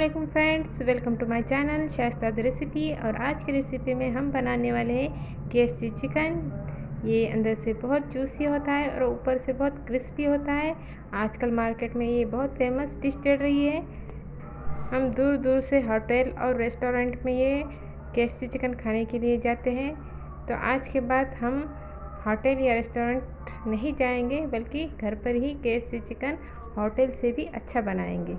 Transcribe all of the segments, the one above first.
वालेकुम friends, welcome to my channel Shaista the recipe. और आज की रेसिपी में हम बनाने वाले हैं KFC चिकन। ये अंदर से बहुत जूसी होता है और ऊपर से बहुत क्रिस्पी होता है। आजकल मार्केट में ये बहुत फेमस डिश चल रही है। हम दूर दूर से होटल और रेस्टोरेंट में ये KFC चिकन खाने के लिए जाते हैं। तो आज के बाद हम होटल या रेस्टोरेंट नहीं जाएंगे, बल्कि घर पर ही KFC चिकन होटल से भी अच्छा बनाएंगे।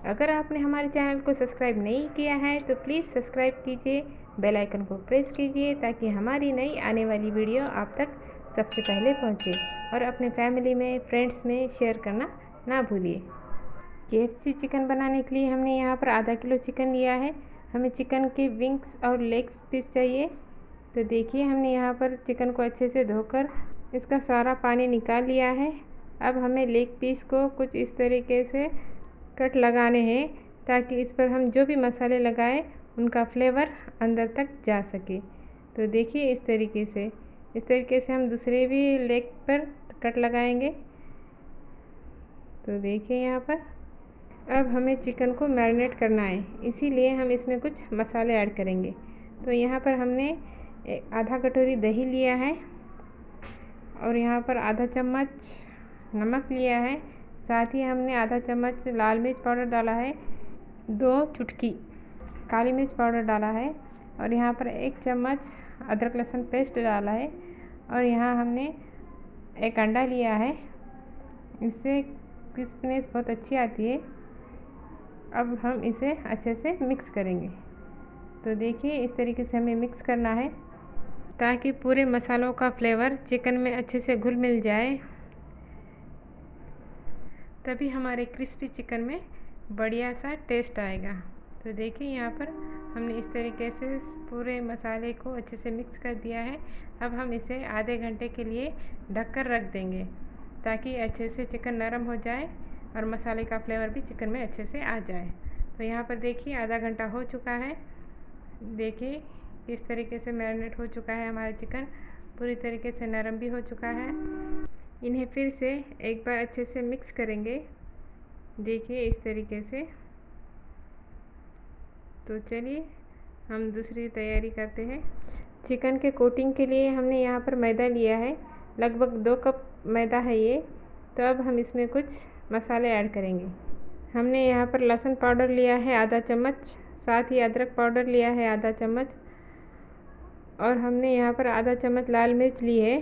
अगर आपने हमारे चैनल को सब्सक्राइब नहीं किया है तो प्लीज़ सब्सक्राइब कीजिए, बेल आइकन को प्रेस कीजिए ताकि हमारी नई आने वाली वीडियो आप तक सबसे पहले पहुंचे। और अपने फैमिली में, फ्रेंड्स में शेयर करना ना भूलिए। KFC चिकन बनाने के लिए हमने यहाँ पर आधा किलो चिकन लिया है। हमें चिकन के विंग्स और लेग्स पीस चाहिए। तो देखिए, हमने यहाँ पर चिकन को अच्छे से धोकर इसका सारा पानी निकाल लिया है। अब हमें लेग पीस को कुछ इस तरीके से कट लगाने हैं ताकि इस पर हम जो भी मसाले लगाएं उनका फ्लेवर अंदर तक जा सके। तो देखिए, इस तरीके से हम दूसरे भी लेग पर कट लगाएंगे। तो देखिए, यहाँ पर अब हमें चिकन को मैरिनेट करना है, इसीलिए हम इसमें कुछ मसाले ऐड करेंगे। तो यहाँ पर हमने आधा कटोरी दही लिया है और यहाँ पर आधा चम्मच नमक लिया है। साथ ही हमने आधा चम्मच लाल मिर्च पाउडर डाला है, 2 चुटकी काली मिर्च पाउडर डाला है और यहाँ पर 1 चम्मच अदरक लहसुन पेस्ट डाला है। और यहाँ हमने 1 अंडा लिया है, इससे क्रिस्पीनेस बहुत अच्छी आती है। अब हम इसे अच्छे से मिक्स करेंगे। तो देखिए, इस तरीके से हमें मिक्स करना है ताकि पूरे मसालों का फ्लेवर चिकन में अच्छे से घुल मिल जाए, तभी हमारे क्रिस्पी चिकन में बढ़िया सा टेस्ट आएगा। तो देखिए, यहाँ पर हमने इस तरीके से पूरे मसाले को अच्छे से मिक्स कर दिया है। अब हम इसे आधे घंटे के लिए ढककर रख देंगे ताकि अच्छे से चिकन नरम हो जाए और मसाले का फ्लेवर भी चिकन में अच्छे से आ जाए। तो यहाँ पर देखिए, आधा घंटा हो चुका है। देखिए, इस तरीके से मैरिनेट हो चुका है हमारा चिकन, पूरी तरीके से नरम भी हो चुका है। इन्हें फिर से एक बार अच्छे से मिक्स करेंगे। देखिए, इस तरीके से। तो चलिए, हम दूसरी तैयारी करते हैं। चिकन के कोटिंग के लिए हमने यहाँ पर मैदा लिया है, लगभग 2 कप मैदा है ये। तो अब हम इसमें कुछ मसाले ऐड करेंगे। हमने यहाँ पर लहसुन पाउडर लिया है आधा चम्मच, साथ ही अदरक पाउडर लिया है आधा चम्मच और हमने यहाँ पर आधा चम्मच लाल मिर्च ली है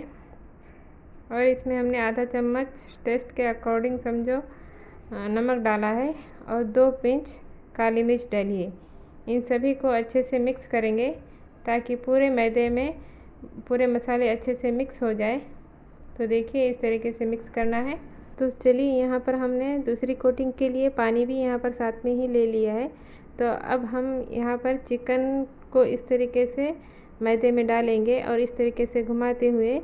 और इसमें हमने आधा चम्मच टेस्ट के अकॉर्डिंग समझो नमक डाला है और 2 पिंच काली मिर्च डाली है। इन सभी को अच्छे से मिक्स करेंगे ताकि पूरे मैदे में पूरे मसाले अच्छे से मिक्स हो जाए। तो देखिए, इस तरीके से मिक्स करना है। तो चलिए, यहाँ पर हमने दूसरी कोटिंग के लिए पानी भी यहाँ पर साथ में ही ले लिया है। तो अब हम यहाँ पर चिकन को इस तरीके से मैदे में डालेंगे और इस तरीके से घुमाते हुए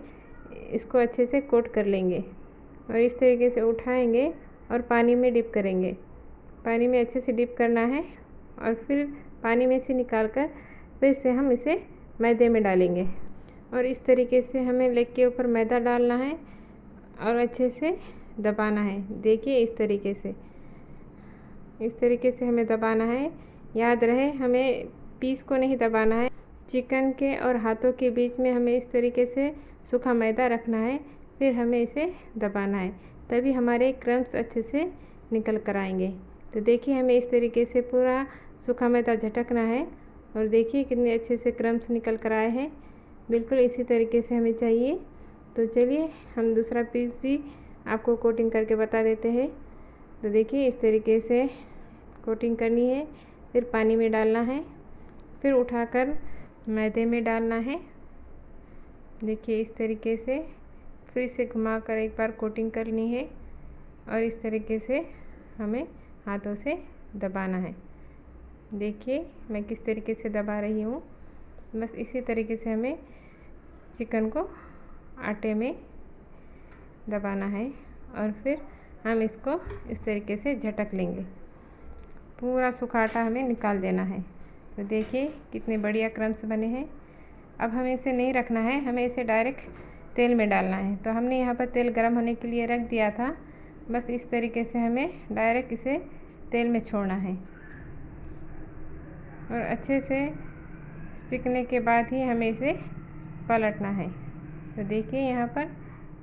इसको अच्छे से कोट कर लेंगे और इस तरीके से उठाएंगे और पानी में डिप करेंगे। पानी में अच्छे से डिप करना है और फिर पानी में से निकाल कर फिर से हम इसे मैदे में डालेंगे और इस तरीके से हमें लेग के ऊपर मैदा डालना है और अच्छे से दबाना है। देखिए, इस तरीके से हमें दबाना है। याद रहे, हमें पीस को नहीं दबाना है, चिकन के और हाथों के बीच में हमें इस तरीके से सूखा मैदा रखना है, फिर हमें इसे दबाना है, तभी हमारे क्रम्स अच्छे से निकल कर आएंगे। तो देखिए, हमें इस तरीके से पूरा सूखा मैदा झटकना है और देखिए कितने अच्छे से क्रम्स निकल कर आए हैं। बिल्कुल इसी तरीके से हमें चाहिए। तो चलिए, हम दूसरा पीस भी आपको कोटिंग करके बता देते हैं। तो देखिए, इस तरीके से कोटिंग करनी है, फिर पानी में डालना है, फिर उठाकर मैदे में डालना है। देखिए, इस तरीके से फिर से घुमाकर एक बार कोटिंग करनी है और इस तरीके से हमें हाथों से दबाना है। देखिए, मैं किस तरीके से दबा रही हूँ। बस इसी तरीके से हमें चिकन को आटे में दबाना है और फिर हम इसको इस तरीके से झटक लेंगे। पूरा सूखा आटा हमें निकाल देना है। तो देखिए, कितने बढ़िया क्रम्स बने हैं। अब हमें इसे नहीं रखना है, हमें इसे डायरेक्ट तेल में डालना है। तो हमने यहाँ पर तेल गर्म होने के लिए रख दिया था। बस इस तरीके से हमें डायरेक्ट इसे तेल में छोड़ना है। और अच्छे से सिकने के बाद ही हमें इसे पलटना है। तो देखिए यहाँ पर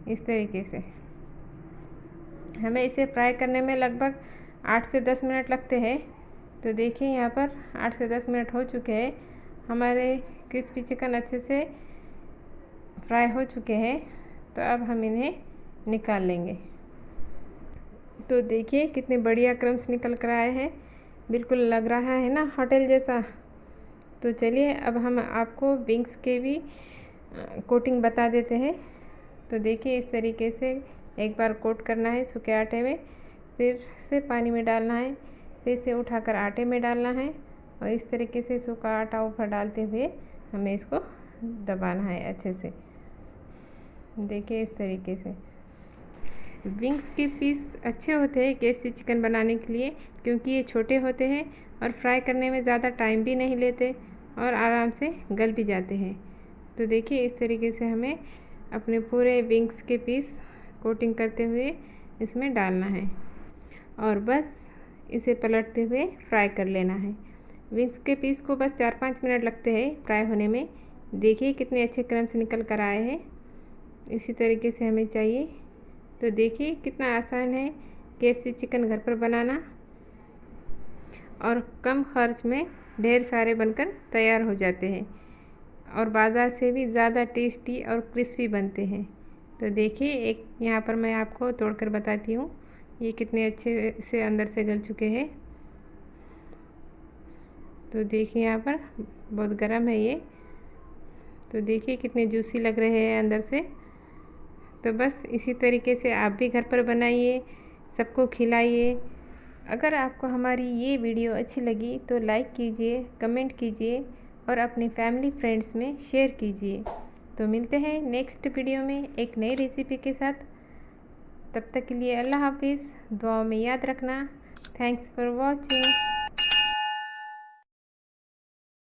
इस तरीके से हमें इसे फ्राई करने में लगभग 8 से 10 मिनट लगते हैं। तो देखिए यहाँ पर 8 से 10 मिनट हो चुके हैं। हमारे क्रिस्पी चिकन अच्छे से फ्राई हो चुके हैं। तो अब हम इन्हें निकाल लेंगे। तो देखिए कितने बढ़िया क्रम्स निकल कर आए हैं, बिल्कुल लग रहा है ना होटल जैसा। तो चलिए अब हम आपको विंग्स के भी कोटिंग बता देते हैं। तो देखिए इस तरीके से एक बार कोट करना है सूखे आटे में, फिर से पानी में डालना है, फिर से उठाकर आटे में डालना है और इस तरीके से सूखा आटा ऊपर डालते हुए हमें इसको दबाना है अच्छे से। देखिए इस तरीके से विंग्स के पीस अच्छे होते हैं KFC चिकन बनाने के लिए, क्योंकि ये छोटे होते हैं और फ्राई करने में ज़्यादा टाइम भी नहीं लेते और आराम से गल भी जाते हैं। तो देखिए इस तरीके से हमें अपने पूरे विंग्स के पीस कोटिंग करते हुए इसमें डालना है और बस इसे पलटते हुए फ्राई कर लेना है। विंग्स के पीस को बस 4-5 मिनट लगते हैं फ्राई होने में। देखिए कितने अच्छे क्रम्स निकल कर आए हैं, इसी तरीके से हमें चाहिए। तो देखिए कितना आसान है KFC चिकन घर पर बनाना और कम खर्च में ढेर सारे बनकर तैयार हो जाते हैं और बाज़ार से भी ज़्यादा टेस्टी और क्रिस्पी बनते हैं। तो देखिए एक यहाँ पर मैं आपको तोड़कर बताती हूँ ये कितने अच्छे से अंदर से गल चुके हैं। तो देखिए यहाँ पर बहुत गर्म है ये। तो देखिए कितने जूसी लग रहे हैं अंदर से। तो बस इसी तरीके से आप भी घर पर बनाइए, सबको खिलाइए। अगर आपको हमारी ये वीडियो अच्छी लगी तो लाइक कीजिए, कमेंट कीजिए और अपनी फैमिली फ्रेंड्स में शेयर कीजिए। तो मिलते हैं नेक्स्ट वीडियो में एक नई रेसिपी के साथ। तब तक के लिए अल्लाह हाफिज़। दुआओं में याद रखना। Thanks for watching.